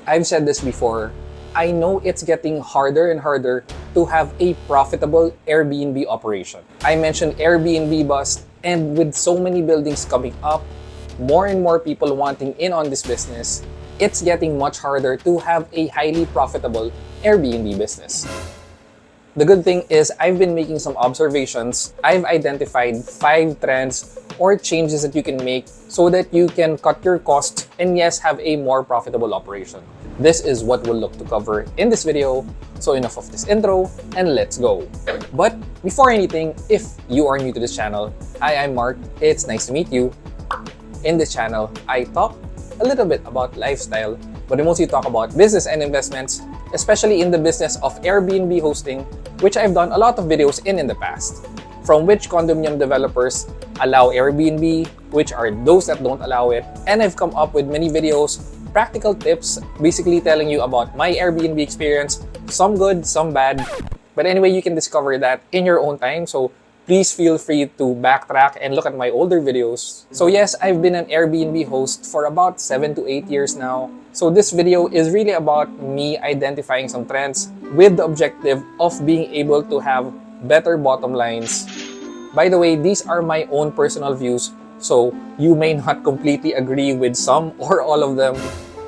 I've said this before, I know it's getting harder and harder to have a profitable Airbnb operation. I mentioned Airbnb bust, and with so many buildings coming up, more and more people wanting in on this business, it's getting much harder to have a highly profitable Airbnb business. The good thing is I've been making some observations. I've identified 5 trends or changes that you can make so that you can cut your costs and yes, have a more profitable operation. This is what we'll look to cover in this video. So enough of this intro and let's go. But before anything, if you are new to this channel, hi, I'm Mark. It's nice to meet you. In this channel, I talk a little bit about lifestyle, but I mostly talk about business and investments, especially in the business of Airbnb hosting, which I've done a lot of videos in the past. From which condominium developers allow Airbnb, which are those that don't allow it, and I've come up with many videos, practical tips, basically telling you about my Airbnb experience, some good, some bad. But anyway, you can discover that in your own time, so please feel free to backtrack and look at my older videos. So yes, I've been an Airbnb host for about 7 to 8 years now. So this video is really about me identifying some trends with the objective of being able to have better bottom lines. By the way, these are my own personal views, so you may not completely agree with some or all of them.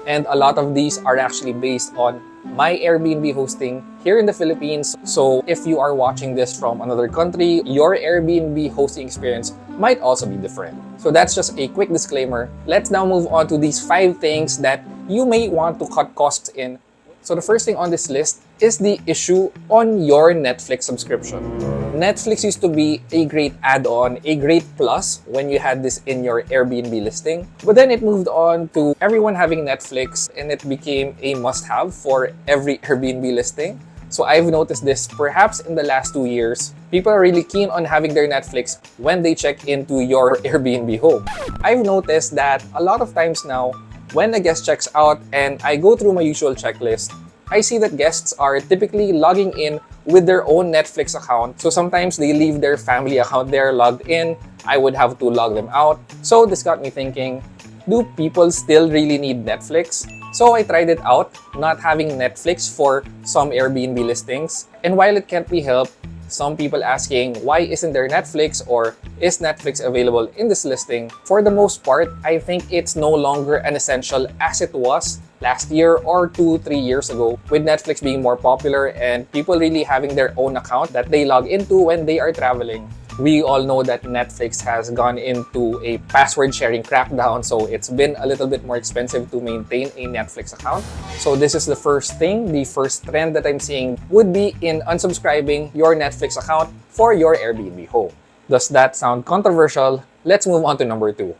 And a lot of these are actually based on my Airbnb hosting here in the Philippines. So if you are watching this from another country, your Airbnb hosting experience might also be different. So that's just a quick disclaimer. Let's now move on to these 5 things that you may want to cut costs in. So the first thing on this list is the issue on your Netflix subscription. Netflix used to be a great add-on, a great plus when you had this in your Airbnb listing. But then it moved on to everyone having Netflix and it became a must-have for every Airbnb listing. So I've noticed this perhaps in the last 2 years. People are really keen on having their Netflix when they check into your Airbnb home. I've noticed that a lot of times now, when a guest checks out and I go through my usual checklist, I see that guests are typically logging in with their own Netflix account. So sometimes they leave their family account there logged in. I would have to log them out. So this got me thinking, do people still really need Netflix? So I tried it out, not having Netflix for some Airbnb listings. And while it can't be helped, some people asking, why isn't there Netflix or is Netflix available in this listing? For the most part, I think it's no longer an essential as it was last year or 2-3 years ago, with Netflix being more popular and people really having their own account that they log into when they are traveling. We all know that Netflix has gone into a password sharing crackdown, so it's been a little bit more expensive to maintain a Netflix account. So this is the first thing, the first trend that I'm seeing would be in unsubscribing your Netflix account for your Airbnb home. Does that sound controversial? Let's move on to number 2.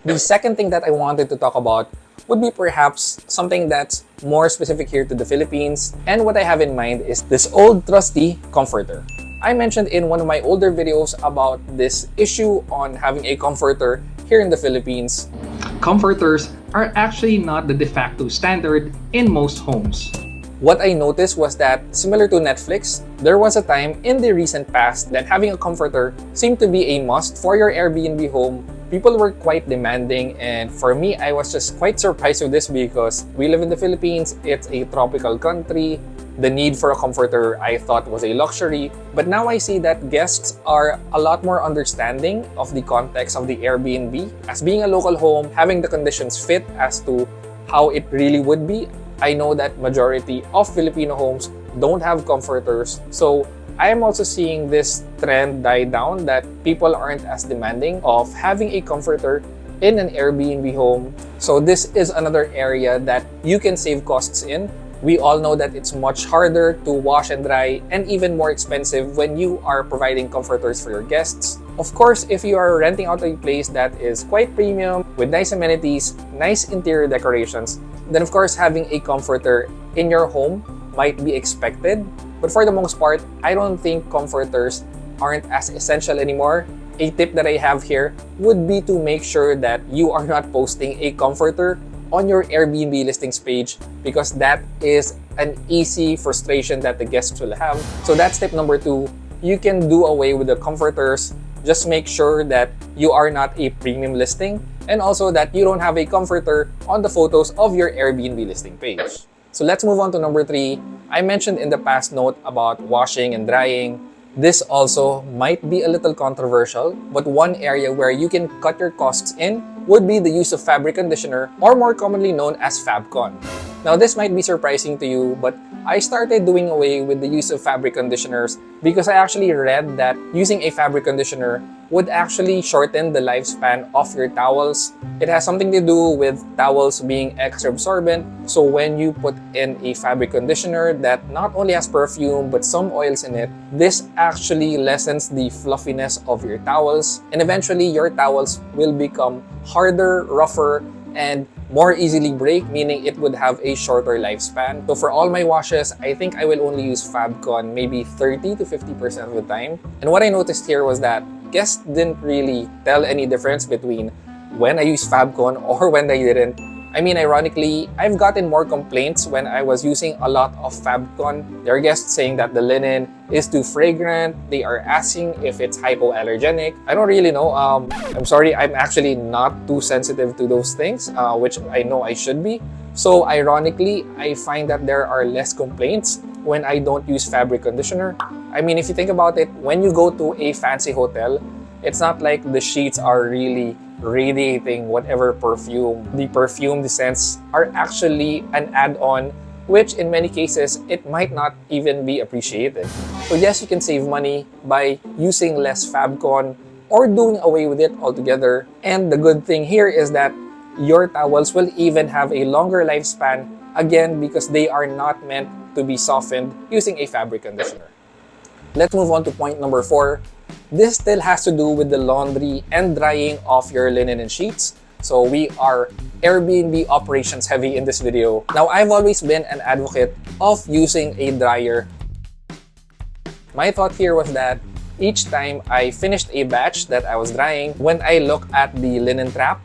The second thing that I wanted to talk about would be perhaps something that's more specific here to the Philippines. And what I have in mind is this old trusty comforter. I mentioned in one of my older videos about this issue on having a comforter here in the Philippines. Comforters are actually not the de facto standard in most homes. What I noticed was that, similar to Netflix, there was a time in the recent past that having a comforter seemed to be a must for your Airbnb home. People were quite demanding, and for me, I was just quite surprised with this because we live in the Philippines, it's a tropical country. The need for a comforter I thought was a luxury, but now I see that guests are a lot more understanding of the context of the Airbnb. As being a local home, having the conditions fit as to how it really would be. I know that majority of Filipino homes don't have comforters, so I am also seeing this trend die down that people aren't as demanding of having a comforter in an Airbnb home. So this is another area that you can save costs in. We all know that it's much harder to wash and dry and even more expensive when you are providing comforters for your guests. Of course, if you are renting out a place that is quite premium with nice amenities, nice interior decorations, then of course having a comforter in your home might be expected. But for the most part, I don't think comforters aren't as essential anymore. A tip that I have here would be to make sure that you are not posting a comforter on your Airbnb listings page because that is an easy frustration that the guests will have. So that's tip number 2. You can do away with the comforters. Just make sure that you are not a premium listing and also that you don't have a comforter on the photos of your Airbnb listing page. So let's move on to number 3. I mentioned in the past note about washing and drying. This also might be a little controversial, but one area where you can cut your costs in would be the use of fabric conditioner, or more commonly known as FabCon. Now this might be surprising to you, but I started doing away with the use of fabric conditioners because I actually read that using a fabric conditioner would actually shorten the lifespan of your towels. It has something to do with towels being extra absorbent. So when you put in a fabric conditioner that not only has perfume but some oils in it, this actually lessens the fluffiness of your towels, and eventually your towels will become harder, rougher, and more easily break, meaning it would have a shorter lifespan. So for all my washes, I think I will only use FabCon maybe 30 to 50% of the time. And what I noticed here was that guests didn't really tell any difference between when I used FabCon or when I didn't. I mean, ironically, I've gotten more complaints when I was using a lot of FabCon. There are guests saying that the linen is too fragrant. They are asking if it's hypoallergenic. I don't really know. I'm sorry, I'm actually not too sensitive to those things, which I know I should be. So ironically, I find that there are less complaints when I don't use fabric conditioner. I mean, if you think about it, when you go to a fancy hotel, it's not like the sheets are really radiating whatever perfume. The scents are actually an add-on, which in many cases, it might not even be appreciated. So yes, you can save money by using less FabCon or doing away with it altogether. And the good thing here is that your towels will even have a longer lifespan, again, because they are not meant to be softened using a fabric conditioner. Let's move on to point number 4. This still has to do with the laundry and drying of your linen and sheets. So we are Airbnb operations heavy in this video. Now, I've always been an advocate of using a dryer. My thought here was that each time I finished a batch that I was drying, when I look at the linen trap,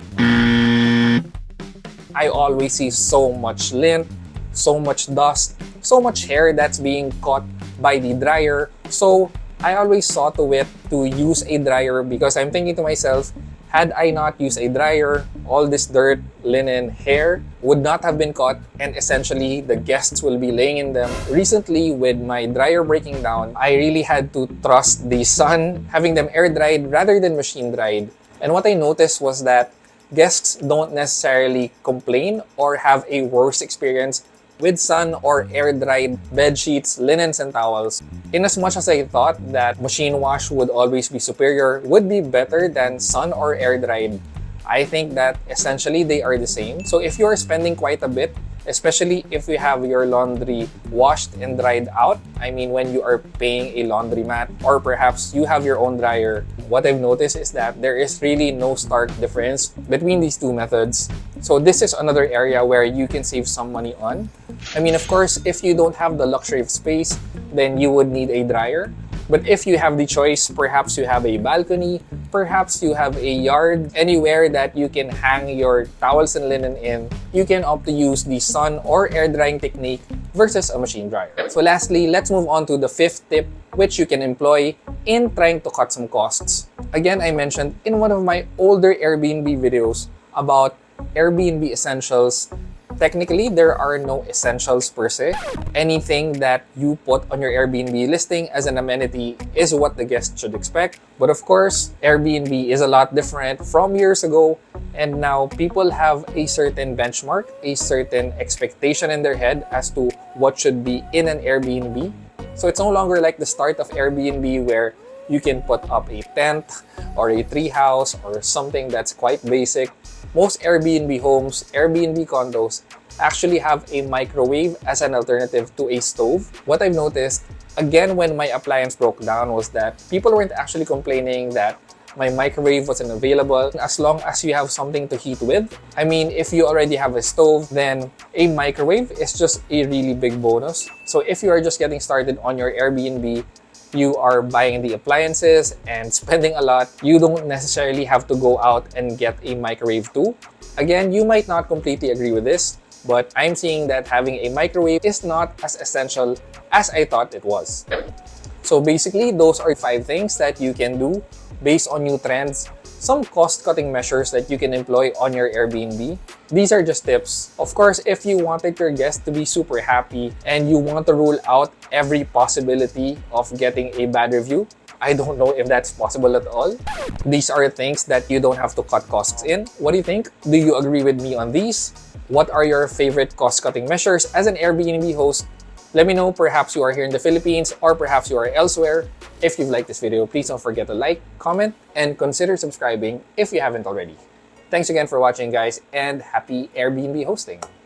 I always see so much lint, so much dust, so much hair that's being caught by the dryer. So I always saw to it to use a dryer because I'm thinking to myself, had I not used a dryer, all this dirt, linen, hair would not have been caught, and essentially the guests will be laying in them. Recently, with my dryer breaking down, I really had to trust the sun, having them air dried rather than machine dried. And what I noticed was that guests don't necessarily complain or have a worse experience with sun or air-dried bed sheets, linens, and towels. In as much as I thought that machine wash would always be superior, would be better than sun or air-dried, I think that essentially they are the same. So if you are spending quite a bit, especially if you have your laundry washed and dried out, I mean when you are paying a laundromat, or perhaps you have your own dryer, what I've noticed is that there is really no stark difference between these two methods. So this is another area where you can save some money on. I mean, of course, if you don't have the luxury of space, then you would need a dryer. But if you have the choice, perhaps you have a balcony, perhaps you have a yard, anywhere that you can hang your towels and linen in, you can opt to use the sun or air drying technique versus a machine dryer. So lastly, let's move on to the 5th tip, which you can employ in trying to cut some costs. Again, I mentioned in one of my older Airbnb videos about Airbnb essentials. Technically, there are no essentials per se. Anything that you put on your Airbnb listing as an amenity is what the guest should expect. But of course, Airbnb is a lot different from years ago, and now people have a certain benchmark, a certain expectation in their head as to what should be in an Airbnb. So it's no longer like the start of Airbnb where you can put up a tent or a treehouse or something that's quite basic. Most Airbnb homes, Airbnb condos actually have a microwave as an alternative to a stove. What I've noticed, again, when my appliance broke down, was that people weren't actually complaining that my microwave wasn't available as long as you have something to heat with. I mean, if you already have a stove, then a microwave is just a really big bonus. So if you are just getting started on your Airbnb, you are buying the appliances and spending a lot, you don't necessarily have to go out and get a microwave too. Again, you might not completely agree with this, but I'm seeing that having a microwave is not as essential as I thought it was. So basically, those are 5 things that you can do based on new trends some cost-cutting measures that you can employ on your Airbnb. These are just tips. Of course, if you wanted your guests to be super happy and you want to rule out every possibility of getting a bad review, I don't know if that's possible at all. These are things that you don't have to cut costs in. What do you think? Do you agree with me on these? What are your favorite cost-cutting measures as an Airbnb host? Let me know. Perhaps you are here in the Philippines or perhaps you are elsewhere. If you've liked this video, please don't forget to like, comment, and consider subscribing if you haven't already. Thanks again for watching, guys, and happy Airbnb hosting!